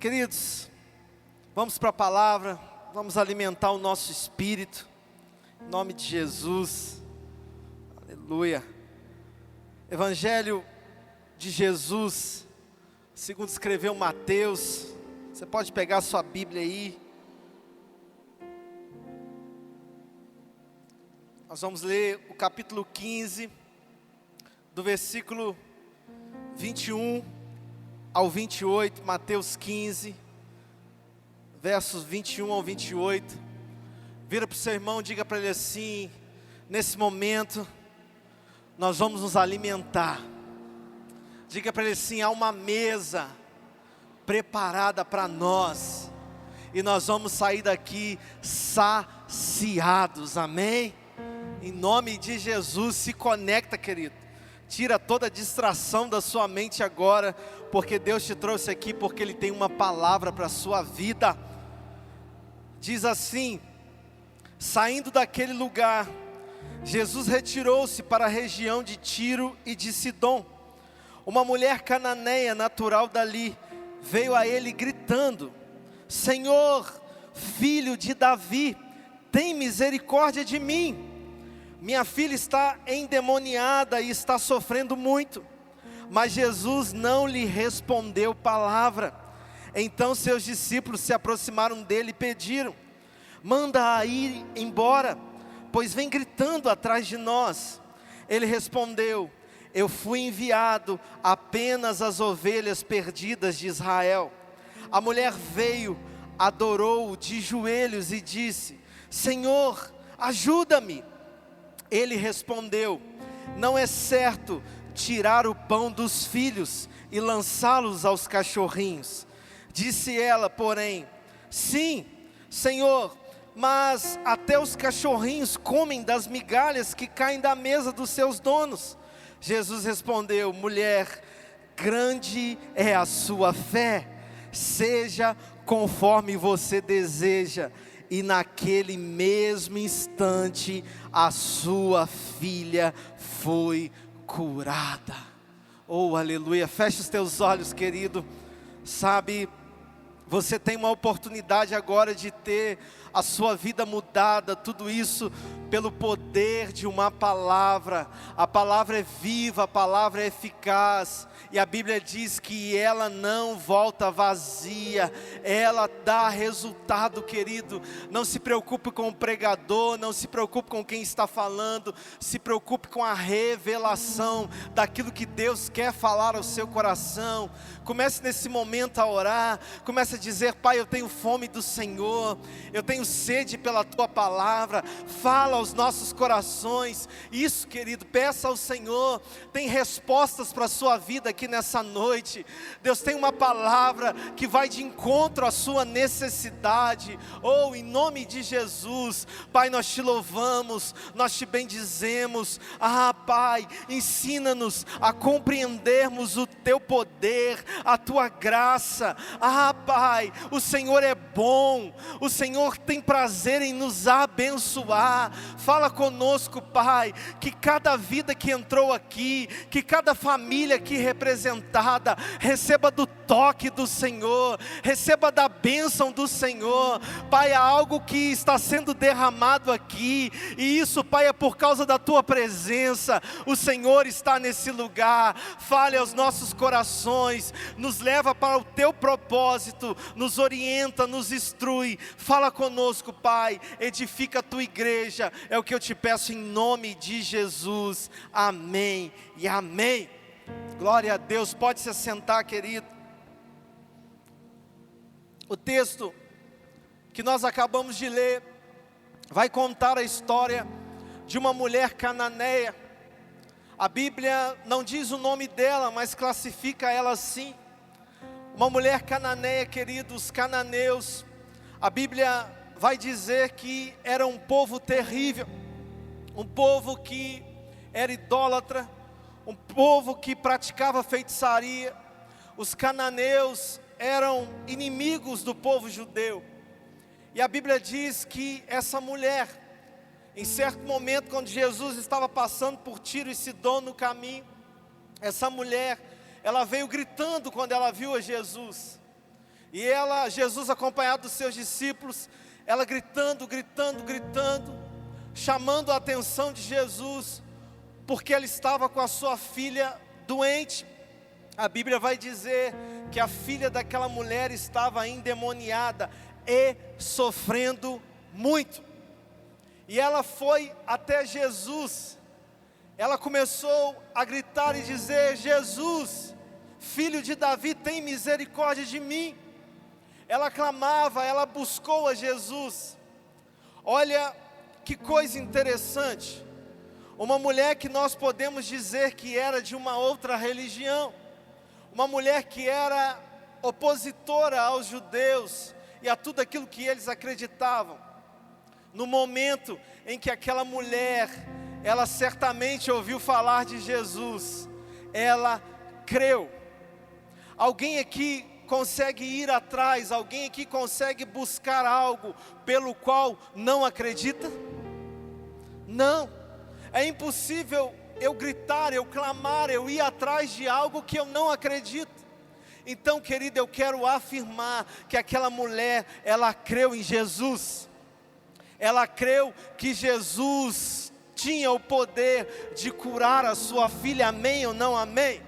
Queridos, vamos para a palavra, vamos alimentar o nosso espírito, em nome de Jesus, aleluia. Evangelho de Jesus, segundo escreveu Mateus, você pode pegar a sua Bíblia aí. Nós vamos ler o capítulo 15, do versículo 21 ao 28, Mateus 15, versos 21 ao 28, vira para o seu irmão, diga para ele assim: nesse momento, nós vamos nos alimentar. Diga para ele assim: há uma mesa preparada para nós, e nós vamos sair daqui saciados, amém? Em nome de Jesus, se conecta, querido. Tira toda a distração da sua mente agora, porque Deus te trouxe aqui, porque Ele tem uma palavra para a sua vida. Diz assim: saindo daquele lugar, Jesus retirou-se para a região de Tiro e de Sidom. Uma mulher cananeia natural dali, veio a Ele gritando: Senhor, filho de Davi, tem misericórdia de mim. Minha filha está endemoniada e está sofrendo muito. Mas Jesus não lhe respondeu palavra. Então seus discípulos se aproximaram dele e pediram: manda-a ir embora, pois vem gritando atrás de nós. Ele respondeu: eu fui enviado apenas às ovelhas perdidas de Israel. A mulher veio, adorou-o de joelhos e disse: Senhor, ajuda-me. Ele respondeu: não é certo tirar o pão dos filhos e lançá-los aos cachorrinhos. Disse ela, porém: sim, Senhor, mas até os cachorrinhos comem das migalhas que caem da mesa dos seus donos. Jesus respondeu: mulher, grande é a sua fé, seja conforme você deseja. E naquele mesmo instante, a sua filha foi curada. Oh, aleluia. Feche os teus olhos, querido. Sabe, você tem uma oportunidade agora de ter a sua vida mudada. Tudo isso pelo poder de uma palavra. A palavra é viva, a palavra é eficaz. E a Bíblia diz que ela não volta vazia, ela dá resultado, querido. Não se preocupe com o pregador, não se preocupe com quem está falando, se preocupe com a revelação daquilo que Deus quer falar ao seu coração. Comece nesse momento a orar, comece a dizer: Pai, eu tenho fome do Senhor, eu tenho sede pela Tua palavra. Fala aos nossos corações, isso, querido, peça ao Senhor. Tem respostas para a sua vida aqui nessa noite. Deus tem uma palavra que vai de encontro à sua necessidade. Oh, em nome de Jesus, Pai, nós te louvamos, nós te bendizemos. Pai, ensina-nos a compreendermos o Teu poder, a Tua graça. Pai, o Senhor é bom, o Senhor tem prazer em nos abençoar. Fala conosco, Pai, que cada vida que entrou aqui, que cada família aqui representada, receba do toque do Senhor, receba da bênção do Senhor. Pai, há algo que está sendo derramado aqui, e isso, Pai, é por causa da Tua presença. O Senhor está nesse lugar. Fale aos nossos corações, nos leva para o Teu propósito, nos orienta, nos instrui. Fala conosco, Pai, edifica a Tua igreja, é o que eu te peço em nome de Jesus, amém e amém. Glória a Deus. Pode se assentar, querido. O texto que nós acabamos de ler vai contar a história de uma mulher cananeia. A Bíblia não diz o nome dela, mas classifica ela assim. Uma mulher cananeia, queridos, cananeus, a Bíblia vai dizer que era um povo terrível, um povo que era idólatra, um povo que praticava feitiçaria. Os cananeus eram inimigos do povo judeu. E a Bíblia diz que essa mulher, em certo momento, quando Jesus estava passando por Tiro e Sidom no caminho, essa mulher, ela veio gritando quando ela viu a Jesus. E ela, Jesus acompanhado dos seus discípulos, ela gritando, chamando a atenção de Jesus, porque ela estava com a sua filha doente. A Bíblia vai dizer que a filha daquela mulher estava endemoniada e sofrendo muito. E ela foi até Jesus, ela começou a gritar e dizer: Jesus, filho de Davi, tem misericórdia de mim. Ela clamava, ela buscou a Jesus. Olha que coisa interessante, uma mulher que nós podemos dizer que era de uma outra religião, uma mulher que era opositora aos judeus e a tudo aquilo que eles acreditavam. No momento em que aquela mulher, ela certamente ouviu falar de Jesus, ela creu. Alguém aqui consegue ir atrás, alguém aqui consegue buscar algo pelo qual não acredita? Não, é impossível eu gritar, eu clamar, eu ir atrás de algo que eu não acredito. Então, querido, eu quero afirmar que aquela mulher, ela creu em Jesus, ela creu que Jesus tinha o poder de curar a sua filha, amém ou não amém?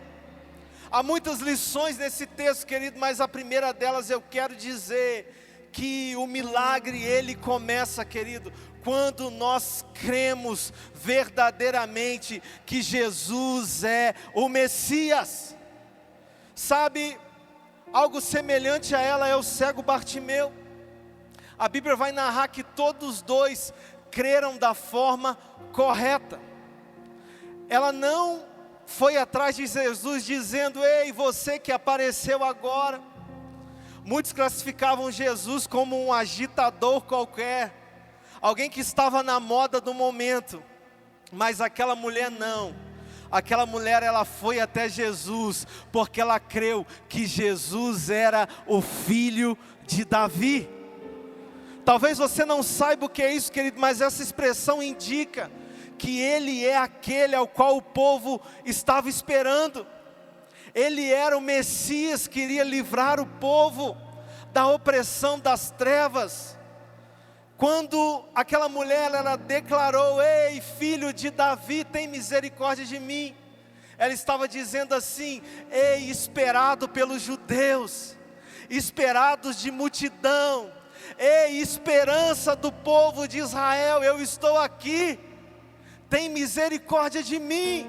Há muitas lições nesse texto, querido, mas a primeira delas eu quero dizer que o milagre ele começa, querido, quando nós cremos verdadeiramente que Jesus é o Messias. Sabe, algo semelhante a ela é o cego Bartimeu. A Bíblia vai narrar que todos dois creram da forma correta. Ela não foi atrás de Jesus dizendo: ei, você que apareceu agora. Muitos classificavam Jesus como um agitador qualquer, alguém que estava na moda do momento. Mas aquela mulher não, aquela mulher ela foi até Jesus, porque ela creu que Jesus era o filho de Davi. Talvez você não saiba o que é isso, querido, mas essa expressão indica que Ele é aquele ao qual o povo estava esperando. Ele era o Messias que iria livrar o povo da opressão das trevas. Quando aquela mulher, ela declarou: ei, filho de Davi, tem misericórdia de mim. Ela estava dizendo assim: ei, esperado pelos judeus, esperados de multidão, ei, esperança do povo de Israel, eu estou aqui, tem misericórdia de mim.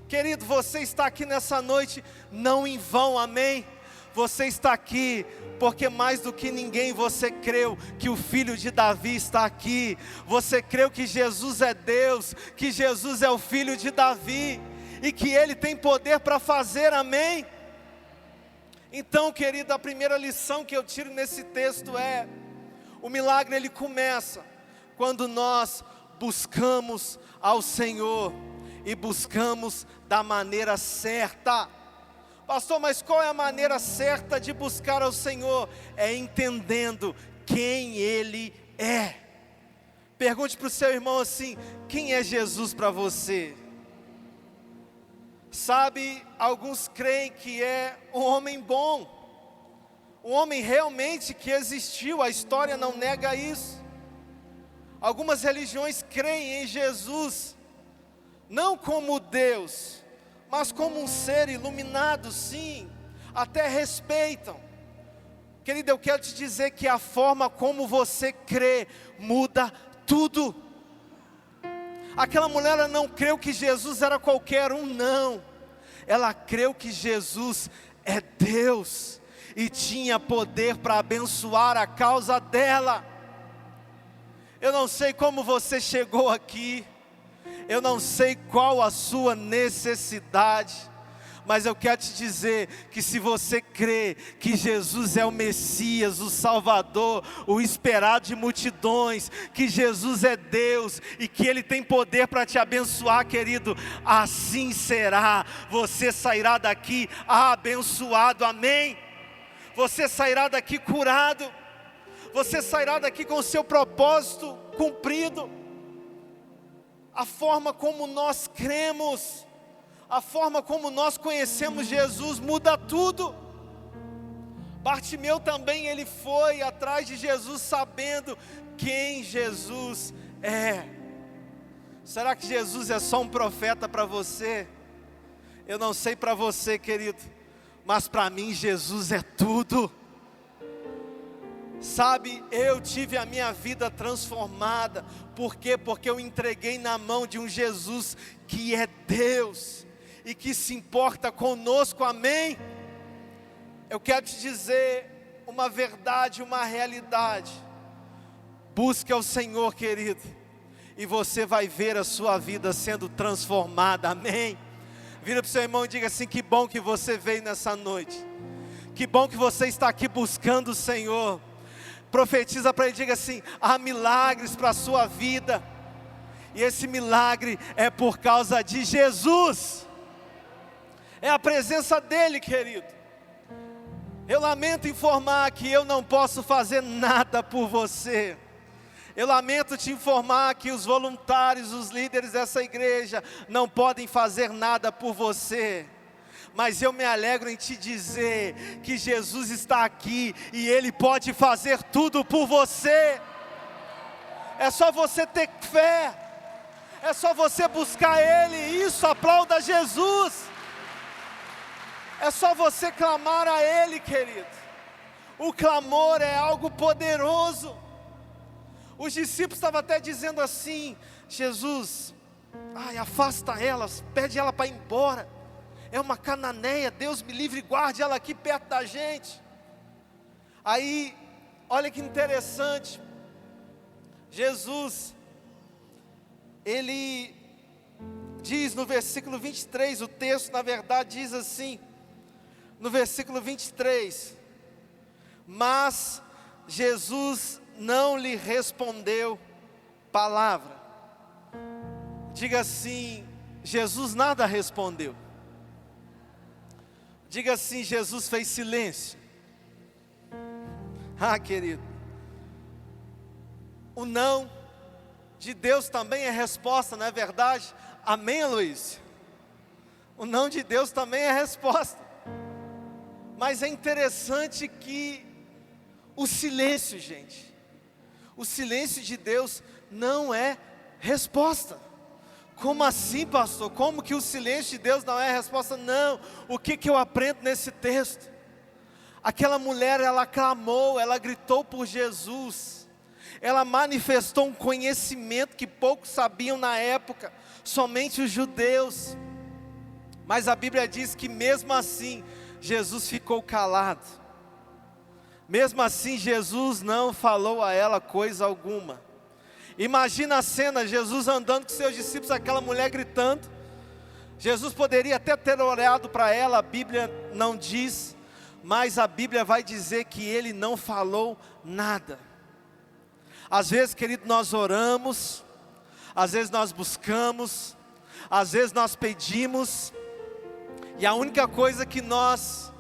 Querido, você está aqui nessa noite não em vão, amém? Você está aqui porque mais do que ninguém você creu que o filho de Davi está aqui. Você creu que Jesus é Deus, que Jesus é o filho de Davi e que Ele tem poder para fazer, amém? Então, querido, a primeira lição que eu tiro nesse texto é: o milagre ele começa quando nós buscamos ao Senhor e buscamos da maneira certa. Pastor, mas qual é a maneira certa de buscar ao Senhor? É entendendo quem Ele é. Pergunte para o seu irmão assim: quem é Jesus para você? Sabe, alguns creem que é um homem bom, um homem realmente que existiu, a história não nega isso. Algumas religiões creem em Jesus, não como Deus, mas como um ser iluminado, sim, até respeitam. Querido, eu quero te dizer que a forma como você crê muda tudo. Aquela mulher ela não creu que Jesus era qualquer um, não. Ela creu que Jesus é Deus e tinha poder para abençoar a causa dela. Eu não sei como você chegou aqui, eu não sei qual a sua necessidade, mas eu quero te dizer que se você crê que Jesus é o Messias, o Salvador, o esperado de multidões, que Jesus é Deus e que Ele tem poder para te abençoar, querido, assim será. Você sairá daqui abençoado, amém? Você sairá daqui curado, você sairá daqui com o seu propósito cumprido. A forma como nós cremos, a forma como nós conhecemos Jesus muda tudo. Bartimeu também, ele foi atrás de Jesus sabendo quem Jesus é. Será que Jesus é só um profeta para você? Eu não sei para você, querido, mas para mim Jesus é tudo. Sabe, eu tive a minha vida transformada. Por quê? Porque eu entreguei na mão de um Jesus que é Deus e que se importa conosco, amém? Eu quero te dizer uma verdade, uma realidade. Busque ao Senhor, querido, e você vai ver a sua vida sendo transformada, amém? Vira para o seu irmão e diga assim: que bom que você veio nessa noite, que bom que você está aqui buscando o Senhor. Profetiza para ele, diga assim: há milagres para a sua vida, e esse milagre é por causa de Jesus, é a presença dEle, querido. Eu lamento informar que eu não posso fazer nada por você. Eu lamento te informar que os voluntários, os líderes dessa igreja não podem fazer nada por você. Mas eu me alegro em te dizer que Jesus está aqui e Ele pode fazer tudo por você. É só você ter fé, é só você buscar Ele, isso, aplauda Jesus. É só você clamar a Ele, querido. O clamor é algo poderoso. Os discípulos estavam até dizendo assim: Jesus, afasta ela, pede ela para ir embora. É uma cananeia, Deus me livre e guarde ela aqui perto da gente. Aí, olha que interessante. Jesus, Ele diz no versículo 23, o texto na verdade diz assim, no versículo 23, mas Jesus não lhe respondeu palavra. Diga assim: Jesus nada respondeu. Diga assim: Jesus fez silêncio. Querido, o não de Deus também é resposta, não é verdade? Amém, Luiz? O não de Deus também é resposta. Mas é interessante que o silêncio, gente, o silêncio de Deus não é resposta. Como assim, pastor? Como que o silêncio de Deus não é resposta? Não. O que eu aprendo nesse texto? Aquela mulher, ela clamou, ela gritou por Jesus. Ela manifestou um conhecimento que poucos sabiam na época, somente os judeus. Mas a Bíblia diz que mesmo assim, Jesus ficou calado. Mesmo assim, Jesus não falou a ela coisa alguma. Imagina a cena, Jesus andando com seus discípulos, aquela mulher gritando. Jesus poderia até ter orado para ela, a Bíblia não diz, mas a Bíblia vai dizer que ele não falou nada. Às vezes, querido, nós oramos, às vezes nós buscamos, às vezes nós pedimos, e a única coisa que nós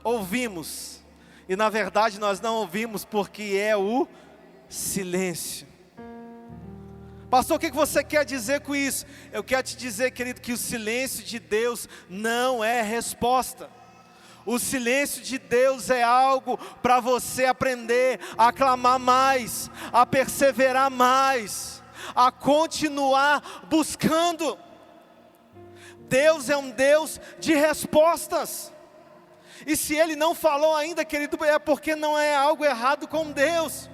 ouvimos, e na verdade nós não ouvimos, porque é o silêncio. Pastor, o que você quer dizer com isso? Eu quero te dizer, querido, que o silêncio de Deus não é resposta. O silêncio de Deus é algo para você aprender a clamar mais, a perseverar mais, a continuar buscando. Deus é um Deus de respostas. E se Ele não falou ainda, querido, é porque não é algo errado com Deus.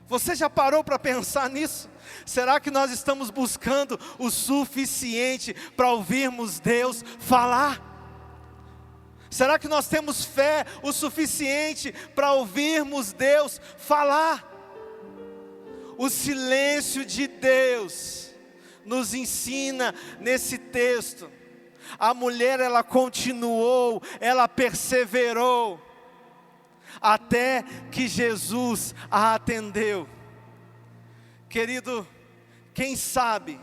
Você já parou para pensar nisso? Será que nós estamos buscando o suficiente para ouvirmos Deus falar? Será que nós temos fé o suficiente para ouvirmos Deus falar? O silêncio de Deus nos ensina nesse texto. A mulher, ela continuou, ela perseverou, até que Jesus a atendeu. Querido, quem sabe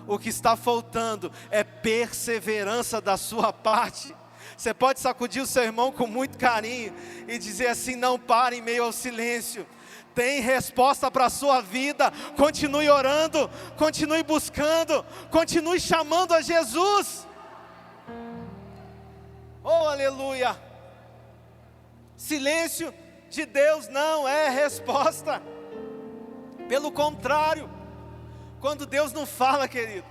o que está faltando é perseverança da sua parte. Você pode sacudir o seu irmão com muito carinho e dizer assim: não pare em meio ao silêncio. Tem resposta para a sua vida. Continue orando, continue buscando, continue chamando a Jesus. Oh, aleluia. Silêncio de Deus não é resposta. Pelo contrário, quando Deus não fala, querido,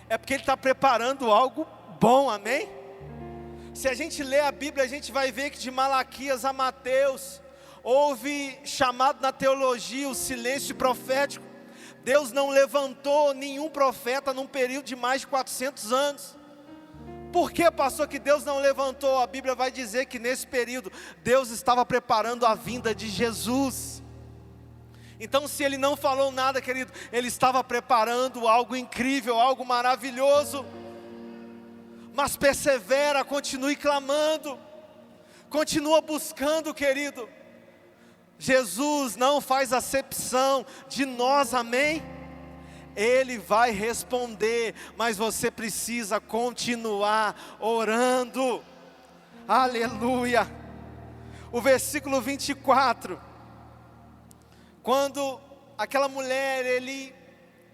é porque Ele está preparando algo bom, amém? Se a gente ler a Bíblia, a gente vai ver que de Malaquias a Mateus, houve chamado na teologia o silêncio profético. Deus não levantou nenhum profeta num período de mais de 400 anos. Por que, pastor, que Deus não levantou? A Bíblia vai dizer que nesse período, Deus estava preparando a vinda de Jesus. Então, se Ele não falou nada, querido, Ele estava preparando algo incrível, algo maravilhoso. Mas persevera, continue clamando, continua buscando, querido. Jesus não faz acepção de nós, amém? Ele vai responder, mas você precisa continuar orando. Aleluia. O versículo 24, quando aquela mulher, ele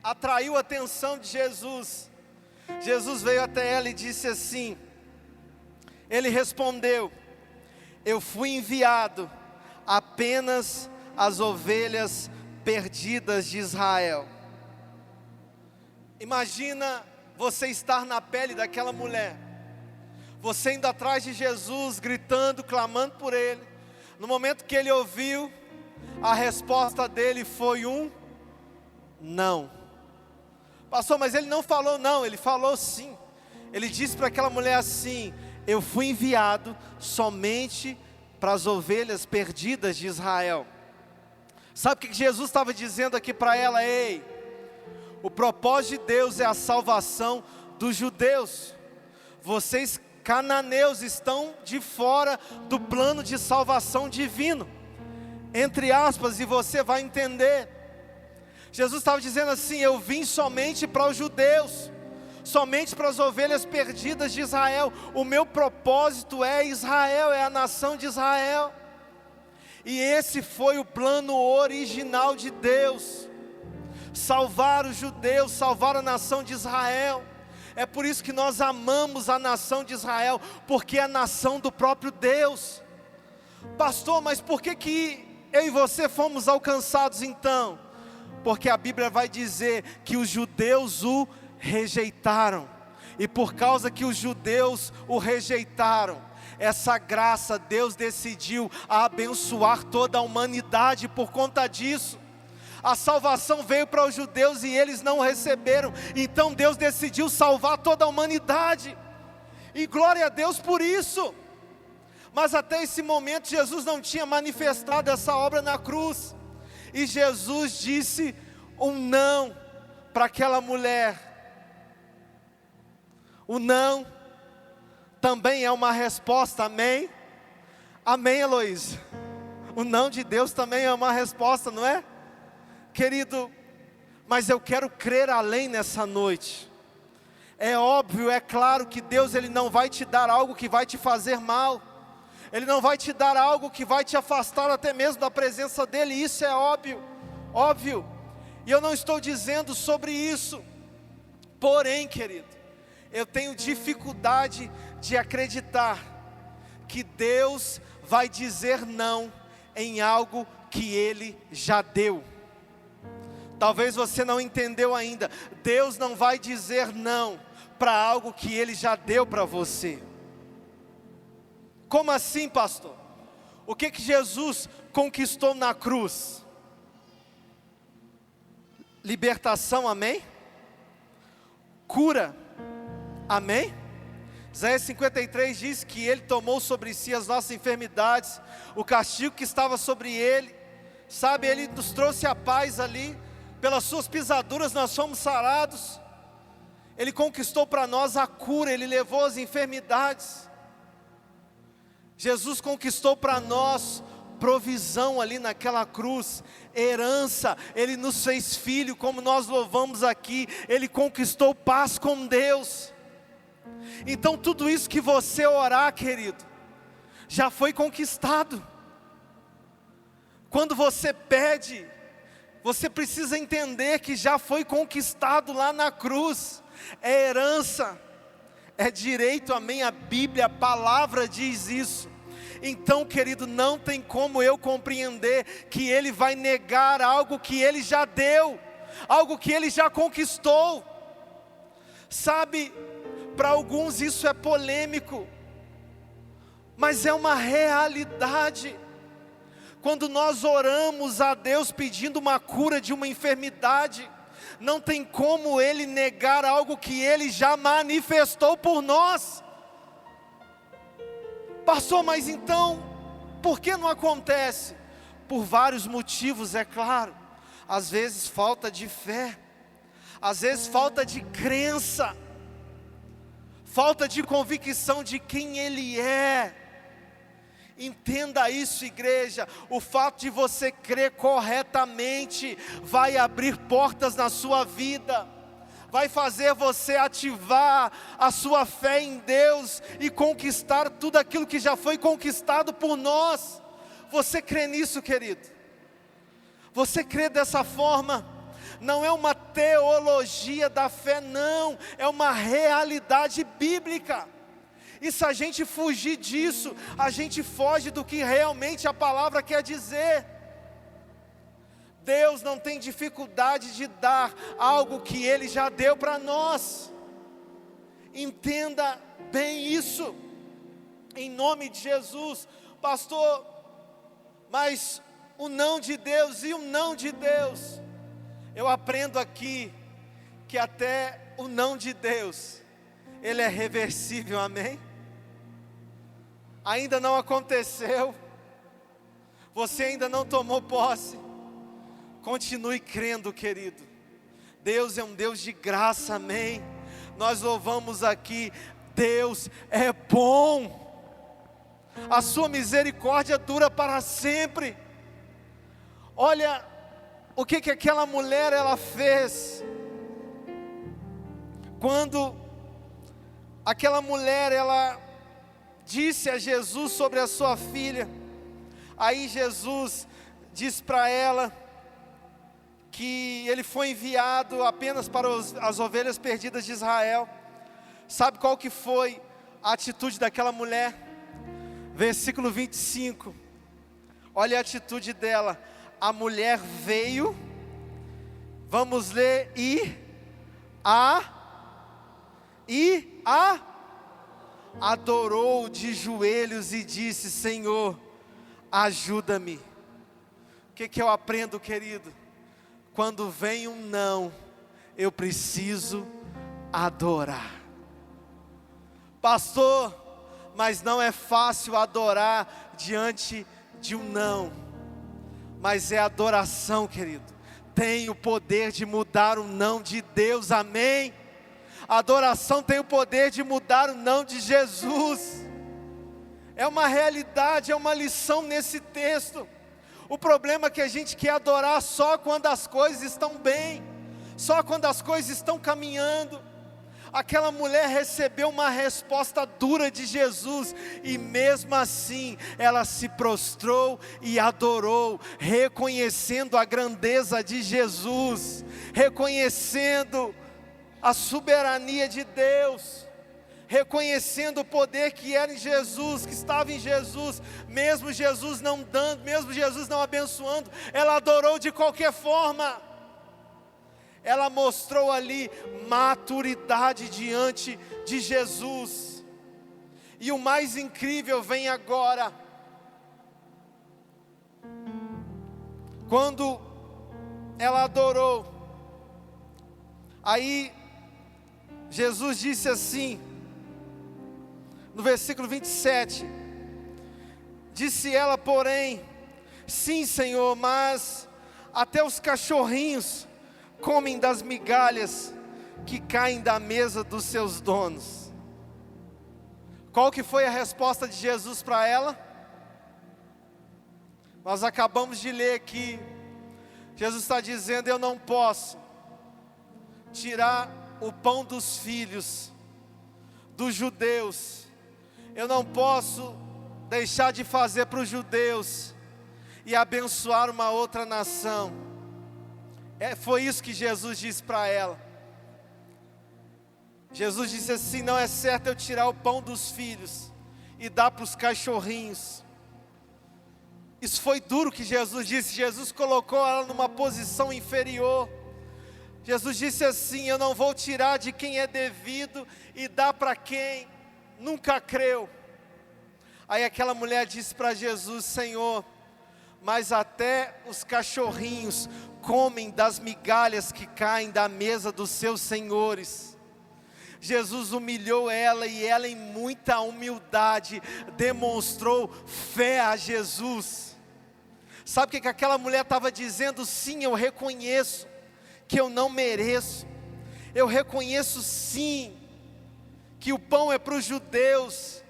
atraiu a atenção de Jesus, Jesus veio até ela e disse assim, ele respondeu, eu fui enviado apenas às ovelhas perdidas de Israel. Imagina você estar na pele daquela mulher, você indo atrás de Jesus, gritando, clamando por Ele. No momento que ele ouviu, a resposta dele foi um não. Pastor, mas ele não falou não, ele falou sim. Ele disse para aquela mulher assim, eu fui enviado somente para as ovelhas perdidas de Israel. Sabe o que Jesus estava dizendo aqui para ela? Ei, o propósito de Deus é a salvação dos judeus. Vocês cananeus estão de fora do plano de salvação divino. Entre aspas, e você vai entender. Jesus estava dizendo assim, eu vim somente para os judeus, somente para as ovelhas perdidas de Israel. O meu propósito é Israel, é a nação de Israel. E esse foi o plano original de Deus, salvar os judeus, salvar a nação de Israel. É por isso que nós amamos a nação de Israel, porque é a nação do próprio Deus. Pastor, mas por que eu e você fomos alcançados então? Porque a Bíblia vai dizer que os judeus o rejeitaram, e por causa que os judeus o rejeitaram, essa graça, Deus decidiu abençoar toda a humanidade por conta disso. A salvação veio para os judeus e eles não receberam, então Deus decidiu salvar toda a humanidade, e glória a Deus por isso. Mas até esse momento Jesus não tinha manifestado essa obra na cruz, e Jesus disse um não para aquela mulher. O não também é uma resposta, amém? Amém, Heloísa? O não de Deus também é uma resposta, não é? Querido, mas eu quero crer além nessa noite. É óbvio, é claro que Deus ele não vai te dar algo que vai te fazer mal. Ele não vai te dar algo que vai te afastar até mesmo da presença dEle. Isso é óbvio, óbvio. E eu não estou dizendo sobre isso. Porém, querido, eu tenho dificuldade de acreditar que Deus vai dizer não em algo que Ele já deu. Talvez você não entendeu ainda. Deus não vai dizer não para algo que Ele já deu para você. Como assim, pastor? O que Jesus conquistou na cruz? Libertação, amém? Cura, amém? Isaías 53 diz que Ele tomou sobre si as nossas enfermidades, o castigo que estava sobre Ele, sabe, Ele nos trouxe a paz ali, pelas suas pisaduras nós fomos sarados. Ele conquistou para nós a cura, Ele levou as enfermidades. Jesus conquistou para nós provisão ali naquela cruz, herança, Ele nos fez filho, como nós louvamos aqui, Ele conquistou paz com Deus. Então tudo isso que você orar, querido, já foi conquistado. Quando você pede, você precisa entender que já foi conquistado lá na cruz. É herança, é direito, amém? A Bíblia, a palavra diz isso. Então, querido, não tem como eu compreender que Ele vai negar algo que Ele já deu, algo que Ele já conquistou. Sabe, para alguns isso é polêmico, mas é uma realidade. Quando nós oramos a Deus pedindo uma cura de uma enfermidade, não tem como Ele negar algo que Ele já manifestou por nós. Pastor, mas então, por que não acontece? Por vários motivos, é claro. Às vezes falta de fé, às vezes falta de crença, falta de convicção de quem Ele é. Entenda isso, igreja, o fato de você crer corretamente vai abrir portas na sua vida, vai fazer você ativar a sua fé em Deus e conquistar tudo aquilo que já foi conquistado por nós. Você crê nisso, querido? Você crê dessa forma? Não é uma teologia da fé, não, é uma realidade bíblica. E se a gente fugir disso, a gente foge do que realmente a palavra quer dizer. Deus não tem dificuldade de dar algo que Ele já deu para nós. Entenda bem isso, em nome de Jesus. Pastor, mas o não de Deus e o não de Deus, eu aprendo aqui que até o não de Deus, ele é reversível, amém? Ainda não aconteceu, você ainda não tomou posse, continue crendo, querido. Deus é um Deus de graça, amém? Nós louvamos aqui, Deus é bom, a sua misericórdia dura para sempre. Olha o que aquela mulher ela fez, quando aquela mulher ela disse a Jesus sobre a sua filha. Aí Jesus diz para ela que ele foi enviado apenas para as ovelhas perdidas de Israel. Sabe qual que foi a atitude daquela mulher? Versículo 25, olha a atitude dela. A mulher veio, vamos ler, adorou de joelhos e disse: Senhor, ajuda-me. O que eu aprendo, querido? Quando vem um não, eu preciso adorar. Pastor, mas não é fácil adorar diante de um não. Mas é adoração, querido, tem o poder de mudar o não de Deus, amém? A adoração tem o poder de mudar o não de Jesus. É uma realidade, é uma lição nesse texto. O problema é que a gente quer adorar só quando as coisas estão bem, só quando as coisas estão caminhando. Aquela mulher recebeu uma resposta dura de Jesus, e mesmo assim, ela se prostrou e adorou, reconhecendo a grandeza de Jesus, reconhecendo a soberania de Deus, reconhecendo o poder que era em Jesus, que estava em Jesus, mesmo Jesus não dando, mesmo Jesus não abençoando, ela adorou de qualquer forma. Ela mostrou ali maturidade diante de Jesus. E o mais incrível vem agora. Quando ela adorou, aí Jesus disse assim, no versículo 27, disse ela, porém, sim, Senhor, mas até os cachorrinhos comem das migalhas que caem da mesa dos seus donos. Qual que foi a resposta de Jesus para ela? Nós acabamos de ler aqui, Jesus está dizendo: eu não posso tirar o pão dos filhos, dos judeus, eu não posso deixar de fazer para os judeus, e abençoar uma outra nação. Foi isso que Jesus disse para ela. Jesus disse assim: não é certo eu tirar o pão dos filhos e dar para os cachorrinhos. Isso foi duro que Jesus disse. Jesus colocou ela numa posição inferior. Jesus disse assim: eu não vou tirar de quem é devido e dar para quem nunca creu. Aí aquela mulher disse para Jesus: Senhor, mas até os cachorrinhos comem das migalhas que caem da mesa dos seus senhores. Jesus humilhou ela e ela, em muita humildade, demonstrou fé a Jesus. Sabe o que aquela mulher estava dizendo? Sim, eu reconheço que eu não mereço. Eu reconheço sim que o pão é para os judeus,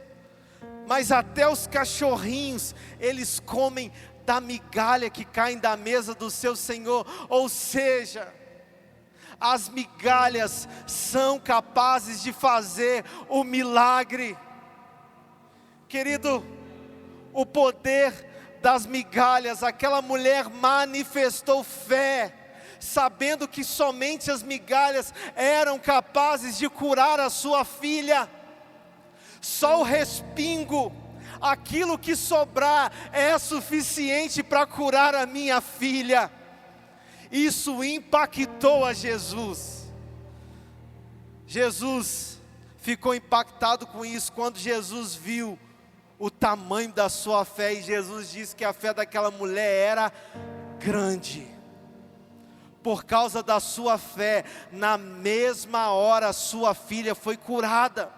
mas até os cachorrinhos, eles comem da migalha que caem da mesa do seu Senhor. Ou seja, as migalhas são capazes de fazer o milagre. Querido, o poder das migalhas, aquela mulher manifestou fé, sabendo que somente as migalhas eram capazes de curar a sua filha. Só o respingo, aquilo que sobrar, é suficiente para curar a minha filha. Isso impactou a Jesus. Jesus ficou impactado com isso quando Jesus viu o tamanho da sua fé. E Jesus disse que a fé daquela mulher era grande. Por causa da sua fé, na mesma hora a sua filha foi curada.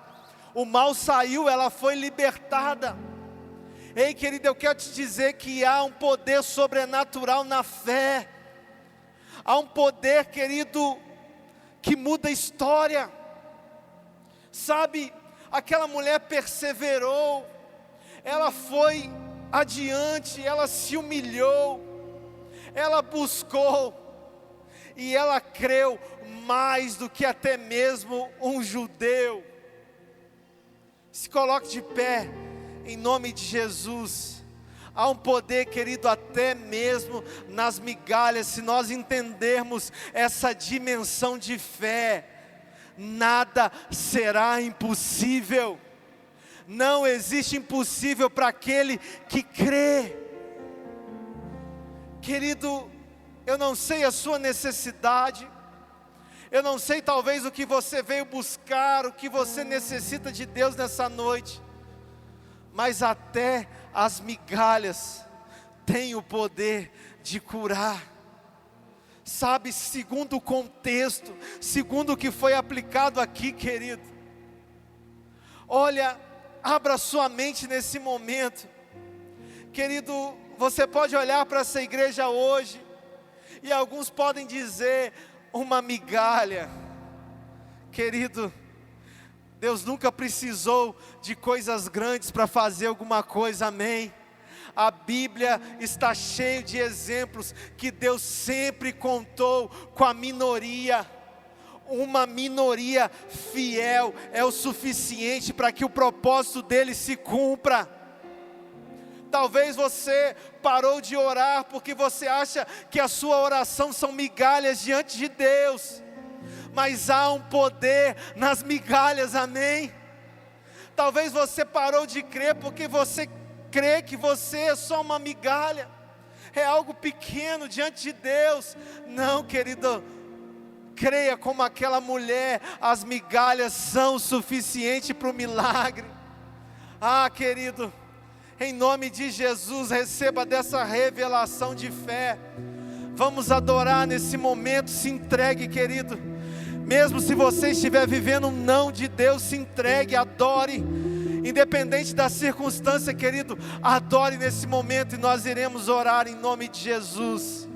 O mal saiu, ela foi libertada. Ei, querido, eu quero te dizer que há um poder sobrenatural na fé. Há um poder, querido, que muda a história. Sabe, aquela mulher perseverou, ela foi adiante, ela se humilhou, ela buscou, e ela creu mais do que até mesmo um judeu. Se coloque de pé, em nome de Jesus. Há um poder, querido, até mesmo nas migalhas. Se nós entendermos essa dimensão de fé, nada será impossível. Não existe impossível para aquele que crê. Querido, eu não sei a sua necessidade, eu não sei talvez o que você veio buscar, o que você necessita de Deus nessa noite, mas até as migalhas têm o poder de curar. Sabe, segundo o contexto, segundo o que foi aplicado aqui, querido. Olha, abra sua mente nesse momento. Querido, você pode olhar para essa igreja hoje, e alguns podem dizer, uma migalha. Querido, Deus nunca precisou de coisas grandes para fazer alguma coisa, amém? A Bíblia está cheia de exemplos que Deus sempre contou com a minoria. Uma minoria fiel é o suficiente para que o propósito dele se cumpra. Talvez você parou de orar porque você acha que a sua oração são migalhas diante de Deus, mas há um poder nas migalhas, amém? Talvez você parou de crer porque você crê que você é só uma migalha, é algo pequeno diante de Deus. Não, querido, creia como aquela mulher, as migalhas são suficientes para o milagre. Ah, querido, em nome de Jesus, receba dessa revelação de fé. Vamos adorar nesse momento, se entregue, querido. Mesmo se você estiver vivendo um não de Deus, se entregue, adore. Independente da circunstância, querido, adore nesse momento e nós iremos orar em nome de Jesus.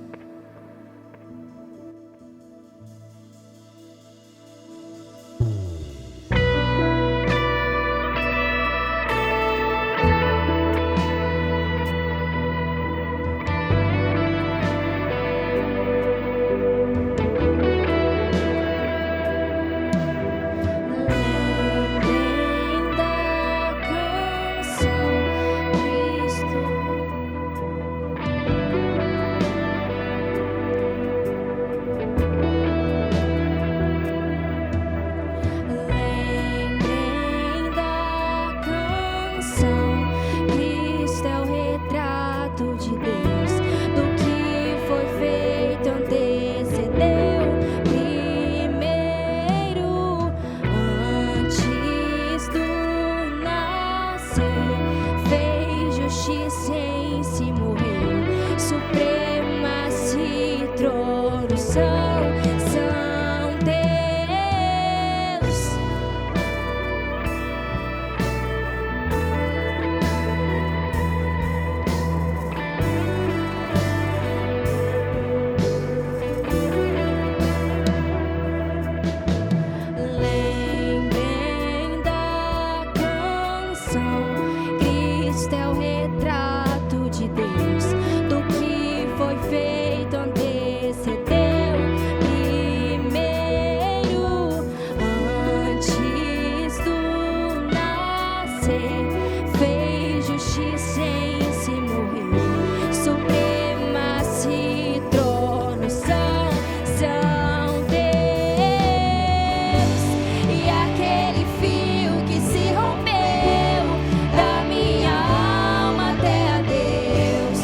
vence e morreu. Supremacia e trono são teus. Lembrem da canção, Cristo é o retrato de Deus, do que foi feito antecedeu primeiro, antes do nascer, fez justiça em si, morreu. Supremacia e trono são teus. E aquele fio que se rompeu da minha alma até a Deus,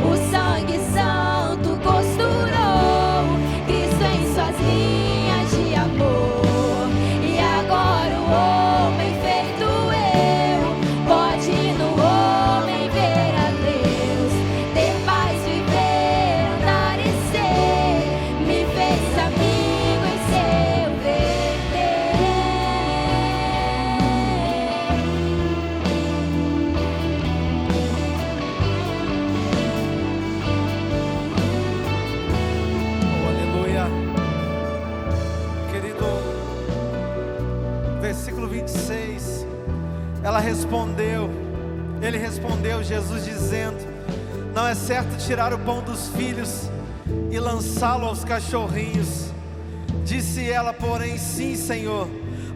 o sangue santo costurou Cristo em suas linhas de amor. E agora o homem feito eu pode no homem ver a Deus, ter paz, viver, andar e ser, me fez amigo em seu verter. Oh, aleluia. Querido, versículo 26, ele respondeu, Jesus dizendo: não é certo tirar o pão dos filhos e lançá-lo aos cachorrinhos. Disse ela, porém, sim, Senhor,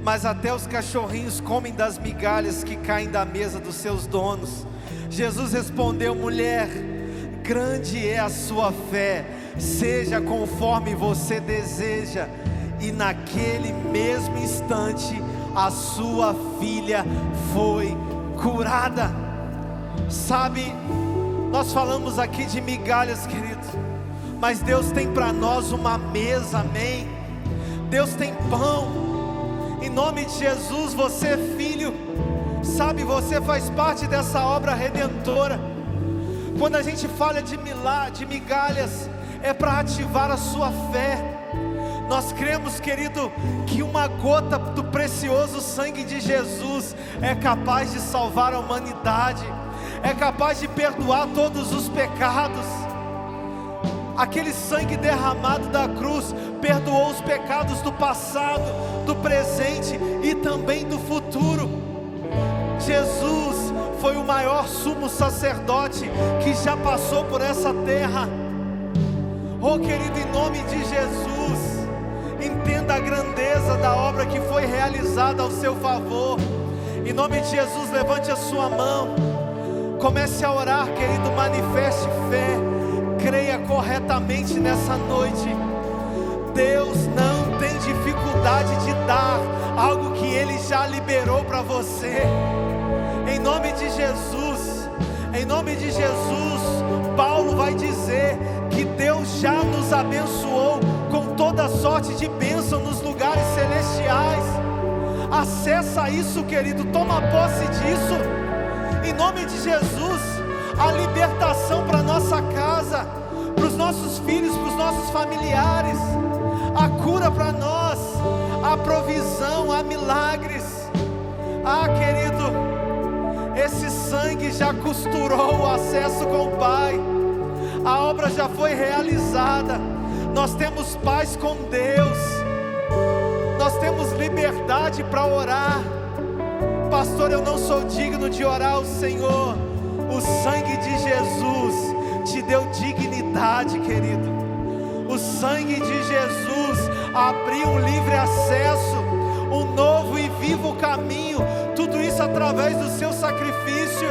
mas até os cachorrinhos comem das migalhas que caem da mesa dos seus donos. Jesus respondeu: mulher, grande é a sua fé, seja conforme você deseja. E naquele mesmo instante a sua filha foi curada. Sabe, nós falamos aqui de migalhas, querido, mas Deus tem para nós uma mesa, amém? Deus tem pão. Em nome de Jesus, você é filho, sabe, você faz parte dessa obra redentora. Quando a gente fala de migalhas, é para ativar a sua fé. Nós cremos, querido, que uma gota do precioso sangue de Jesus é capaz de salvar a humanidade, é capaz de perdoar todos os pecados. Aquele sangue derramado da cruz perdoou os pecados do passado, do presente e também do futuro. Jesus foi o maior sumo sacerdote que já passou por essa terra. Oh, querido, em nome de Jesus, entenda a grandeza da obra que foi realizada ao seu favor. Em nome de Jesus, levante a sua mão, comece a orar, querido, manifeste fé, creia corretamente nessa noite. Deus não tem dificuldade de dar algo que Ele já liberou para você. Em nome de Jesus, em nome de Jesus, Paulo vai dizer que Deus já nos abençoou com toda sorte de bênção nos lugares celestiais. Acessa isso, querido, toma posse disso. Em nome de Jesus, a libertação para nossa casa, para os nossos filhos, para os nossos familiares, a cura para nós, a provisão, há milagres. Ah, querido, esse sangue já costurou o acesso com o Pai, a obra já foi realizada. Nós temos paz com Deus, nós temos liberdade para orar. Pastor, eu não sou digno de orar ao Senhor. O sangue de Jesus te deu dignidade, querido. O sangue de Jesus abriu um livre acesso, um novo e vivo caminho. Tudo isso através do seu sacrifício.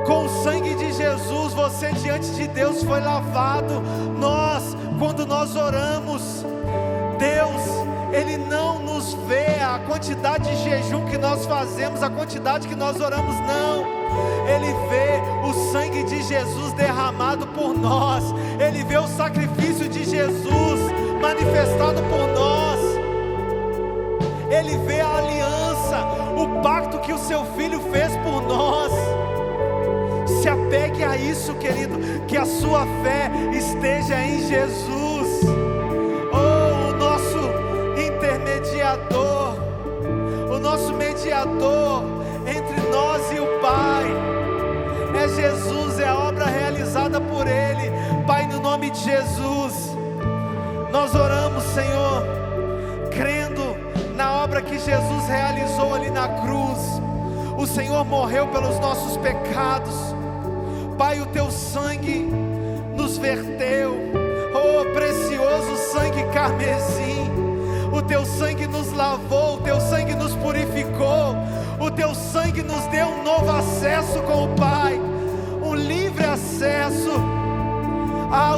Com o sangue de Jesus, você diante de Deus foi lavado. Quando nós oramos, Deus, Ele não nos vê a quantidade de jejum que nós fazemos, a quantidade que nós oramos, não. Ele vê o sangue de Jesus derramado por nós. Ele vê o sacrifício de Jesus manifestado por nós. Ele vê a aliança, o pacto que o seu Filho fez por nós. apegue a isso, querido, que a sua fé esteja em Jesus, o nosso intermediador, o nosso mediador entre nós e o Pai. É Jesus, é a obra realizada por Ele. Pai, no nome de Jesus, nós oramos, Senhor, crendo na obra que Jesus realizou ali na cruz. O Senhor morreu pelos nossos pecados. Pai, o teu sangue nos verteu, precioso sangue carmesim. O teu sangue nos lavou, o teu sangue nos purificou, o teu sangue nos deu um novo acesso com o Pai, um livre acesso.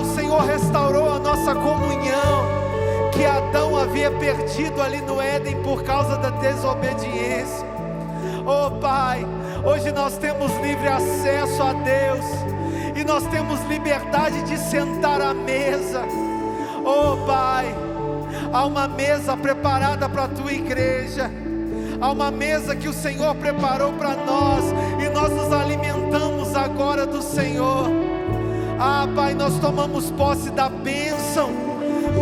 O Senhor restaurou a nossa comunhão, que Adão havia perdido ali no Éden por causa da desobediência. Pai, hoje nós temos livre acesso a Deus, e nós temos liberdade de sentar à mesa. Pai, há uma mesa preparada para a tua igreja, há uma mesa que o Senhor preparou para nós, e nós nos alimentamos agora do Senhor. Pai, nós tomamos posse da bênção,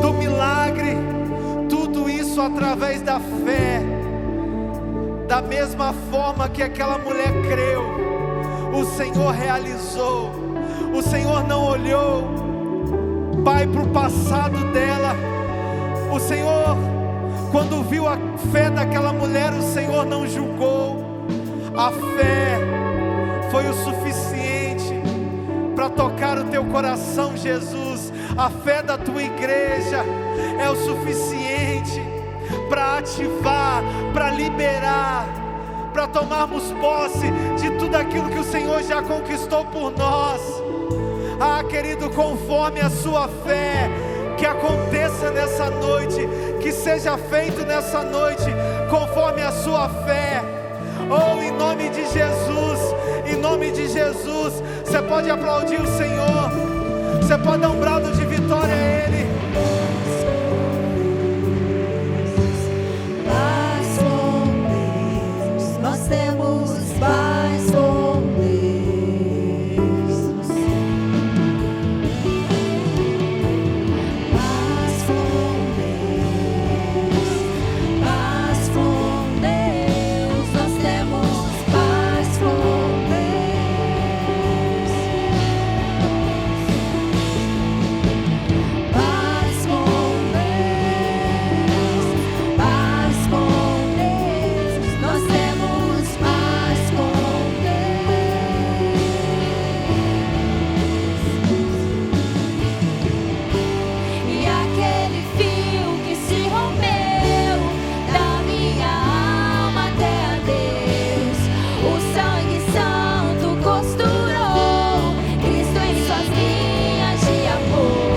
do milagre, tudo isso através da fé. Da mesma forma que aquela mulher creu, o Senhor realizou. O Senhor não olhou, Pai, para o passado dela. O Senhor, quando viu a fé daquela mulher, o Senhor não julgou. A fé foi o suficiente para tocar o teu coração, Jesus. A fé da tua igreja é o suficiente para ativar, para liberar, para tomarmos posse de tudo aquilo que o Senhor já conquistou por nós. Querido, conforme a sua fé, que aconteça nessa noite, que seja feito nessa noite, conforme a sua fé. Em nome de Jesus, em nome de Jesus. Você pode aplaudir o Senhor, você pode dar um brado de vitória a Ele. Paz com Deus, nós temos paz com Deus. Paz com Deus, paz com Deus, nós temos paz com Deus. Paz com Deus, paz com Deus, nós temos paz com Deus. E aquele fio que se rompeu da minha alma até a Deus, o sangue santo costurou Cristo em suas linhas de amor.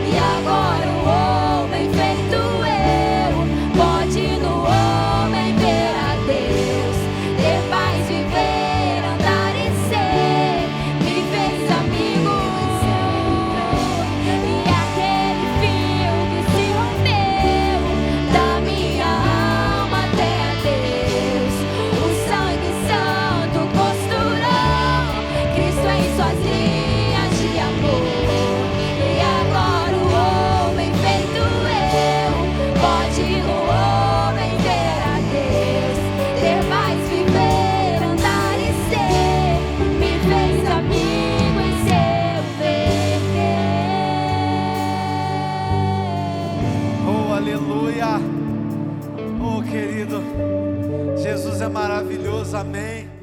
E agora o homem feito eu pode no homem ver a Deus, ter paz, viver, andar e ser, me fez amigo do Senhor. E aquele fio que se rompeu da minha alma até a Deus, o sangue santo costurou Cristo em suas linhas de amor. E agora o homem feito eu pode no homem ver a Deus, ter paz, viver, andar e ser, me fez amigo em seu viver. Aleluia. Querido, Jesus é maravilhoso, amém.